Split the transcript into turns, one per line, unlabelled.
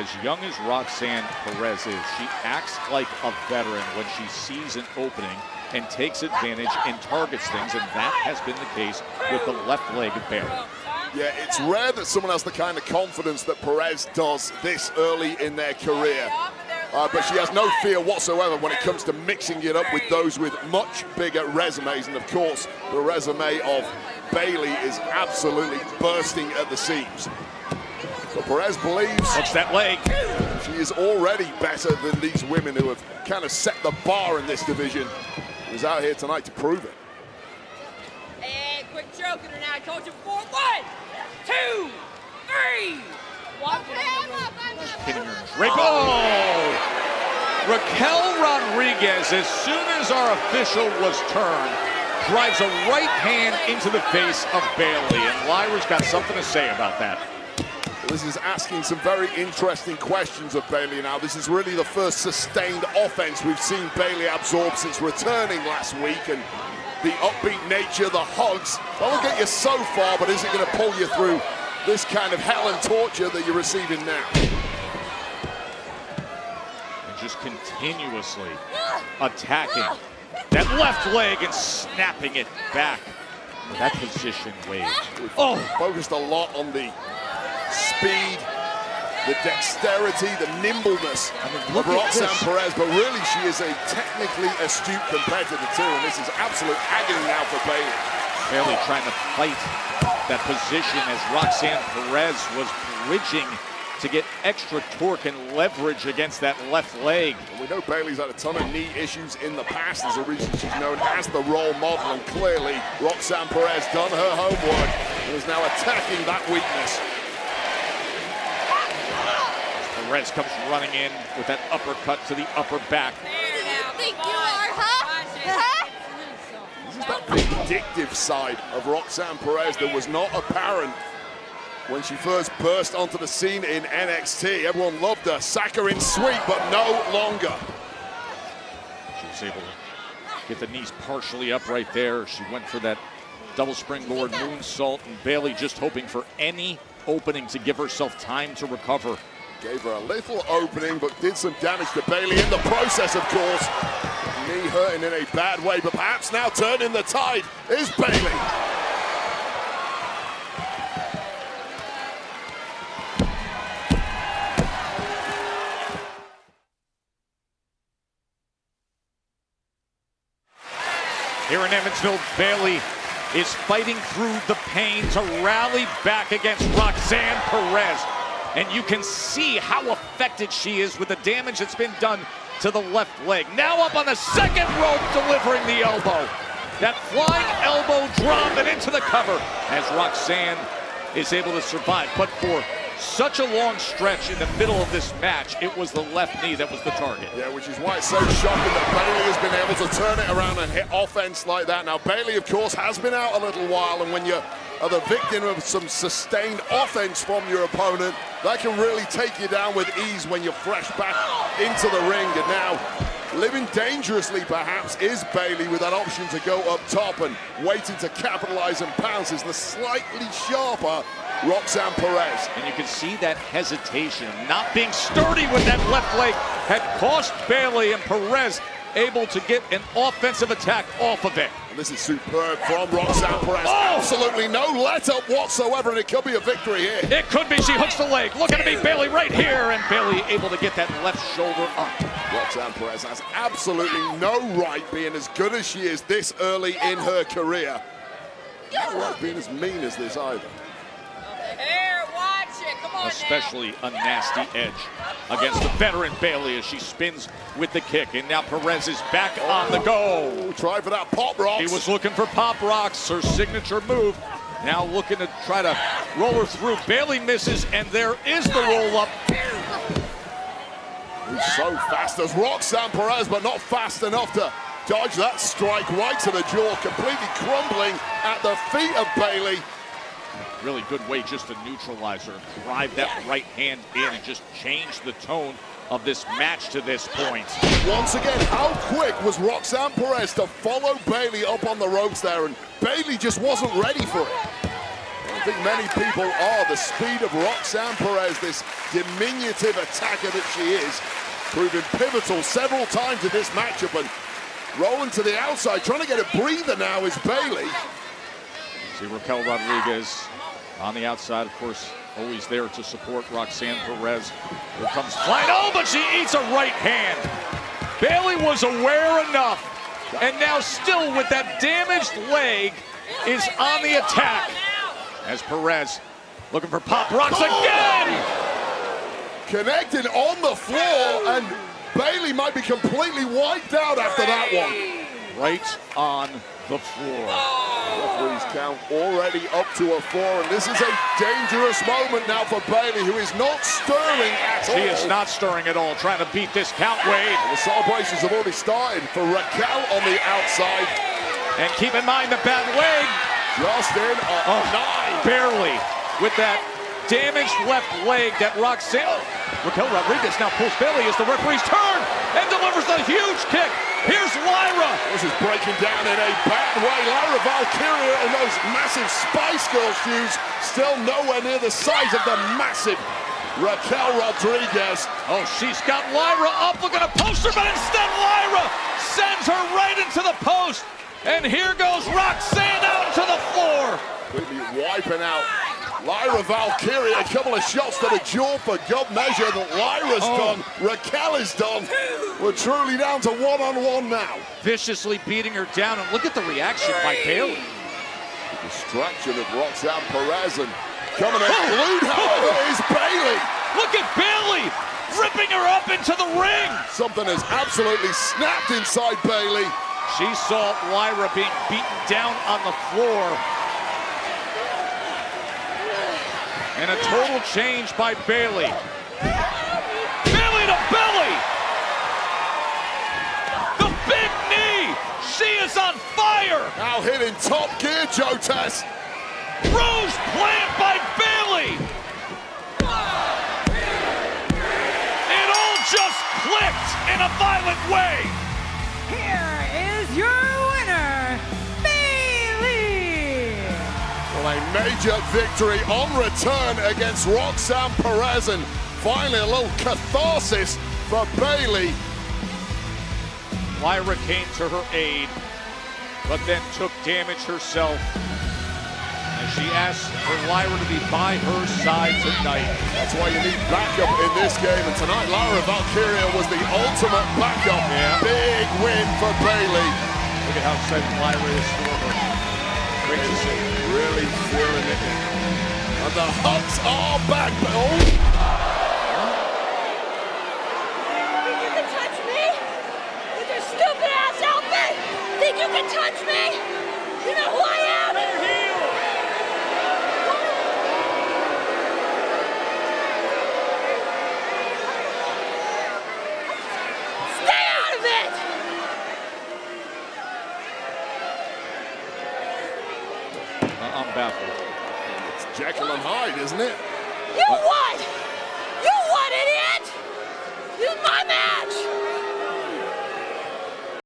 As young as Roxanne Perez is, she acts like a veteran when she sees an opening and takes advantage and targets things, and that has been the case with the left leg of Bayley.
Yeah, it's rare that someone has the kind of confidence that Perez does this early in their career. But she has no fear whatsoever when it comes to mixing it up with those with much bigger resumes. And of course, the resume of Bayley is absolutely bursting at the seams. But Perez believes
What's that leg?
She is already better than these women who have kind of set the bar in this division. Is out here tonight to prove it.
And quick choke in her now. I told you before. 1, 2, 3.
Raquel Rodriguez, as soon as our official was turned, drives a right hand into the face of Bayley, and Lyra's got something to say about that.
This is asking some very interesting questions of Bayley now. This is really the first sustained offense we've seen Bayley absorb since returning last week, and the upbeat nature, the hugs, that'll get you so far, but is it going to pull you through this kind of hell and torture that you're receiving now?
And just continuously attacking that left leg and snapping it back. That position wave.
Focused a lot on the speed, the dexterity, the nimbleness of Roxanne Perez, but really she is a technically astute competitor too, and this is absolute agony now for Bayley.
Bayley trying to fight that position as Roxanne Perez was bridging to get extra torque and leverage against that left leg.
And we know Bayley's had a ton of knee issues in the past. There's a reason she's known as the role model, and clearly Roxanne Perez done her homework and is now attacking that weakness.
Perez comes running in with that uppercut to the upper back.
Think you are, huh?
This is that vindictive side of Roxanne Perez that was not apparent when she first burst onto the scene in NXT. Everyone loved her. Sack her in sweep, but no longer.
She was able to get the knees partially up right there. She went for that double springboard moonsault, and Bayley just hoping for any opening to give herself time to recover.
Gave her a little opening, but did some damage to Bayley in the process, of course. Knee hurting in a bad way, but perhaps now turning the tide is Bayley.
Here in Evansville, Bayley is fighting through the pain to rally back against Roxanne Perez. And you can see how affected she is with the damage that's been done to the left leg. Now up on the second rope, delivering the elbow. That flying elbow drop and into the cover as Roxanne is able to survive. But for such a long stretch in the middle of this match, it was the left knee that was the target.
Yeah, which is why it's so shocking that Bayley has been able to turn it around and hit offense like that. Now, Bayley, of course, has been out a little while, and when you are the victim of some sustained offense from your opponent, that can really take you down with ease when you're fresh back into the ring. And now, living dangerously perhaps is Bayley with that option to go up top, and waiting to capitalize and pounce is the slightly sharper Roxanne Perez.
And you can see that hesitation, not being sturdy with that left leg, had cost Bayley, and Perez able to get an offensive attack off of it.
And this is superb from Roxanne Perez. Absolutely no let-up whatsoever, and it could be a victory here.
It could be. She hooks the leg. Look at me, Bayley right here, and Bayley able to get that left shoulder up.
Roxanne Perez has absolutely no right being as good as she is this early in her career. No right being as mean as this either.
Here, watch it. Come on,
especially a nasty edge against the veteran Bayley as she spins with the kick. And now Perez is back on the go.
Try for that pop rocks.
He was looking for pop rocks, her signature move. Now looking to try to roll her through. Bayley misses, and there is the roll up.
He's so fast as Roxanne Perez, but not fast enough to dodge that strike right to the jaw, completely crumbling at the feet of Bayley.
Really good way just to neutralize her, drive that right hand in, and just change the tone of this match to this point.
Once again, how quick was Roxanne Perez to follow Bayley up on the ropes there, and Bayley just wasn't ready for it. don't think many people are. The speed of Roxanne Perez, this diminutive attacker that she is, proving pivotal several times in this matchup, and rolling to the outside, trying to get a breather now is Bayley.
See Raquel Rodriguez on the outside, of course, always there to support Roxanne Perez. Here comes flying, oh, but she eats a right hand. Bayley was aware enough, and now still with that damaged leg is on the attack. As Perez looking for pop rocks again!
Connected on the floor, and Bayley might be completely wiped out after that one.
Right on the floor.
Referee's count already up to a 4, and this is a dangerous moment now for Bayley, who is not stirring at all.
She is not stirring at all, trying to beat this count, Wade.
The celebrations have already started for Raquel on the outside.
And keep in mind the bad leg.
Just in a 9.
Barely. With that damaged left leg that Roxanne. Raquel Rodriguez now pulls Bayley as the referee's turn and delivers a huge kick. Here's Lyra.
This is breaking down in a bad way. Lyra Valkyria in those massive Spice Girl shoes, still nowhere near the size of the massive Raquel Rodriguez.
Oh, she's got Lyra up, looking at a poster, but instead Lyra sends her right into the post. And here goes Roxanne out to the floor.
Completely wiping out Lyra Valkyria. A couple of shots to the jaw for good measure that Lyra's done. Raquel is done. We're truly down to one-on-one now.
Viciously beating her down, and look at the reaction by Bayley.
The distraction of Roxanne Perez, and coming in glued, however, is Bayley.
Look at Bayley ripping her up into the ring.
Something has absolutely snapped inside Bayley.
She saw Lyra being beaten down on the floor. And a total change by Bayley. Bayley to belly! The big knee! She is on fire!
Now hitting top gear, Joe Tess.
Rose plant by Bayley! It all just clicked in a violent way!
Here is your winner, Bayley!
Well, a major victory on return against Roxanne Perez, and finally a little catharsis for Bayley.
Lyra came to her aid, but then took damage herself. And she asked for Lyra to be by her side tonight.
That's why you need backup in this game, and tonight Lyra Valkyria was the ultimate backup.
Yeah.
Big win for Bayley.
Look at how excited Lyra is for her. Great to see.
Really feeling it. And the Hucks are back. Oh.
Think you can touch me? With your stupid ass outfit? Think you can touch me? You know who I am? Stay out of it!
I'm baffled.
It's Jekyll and Hyde, isn't it?
You what? You what, idiot? This is my match!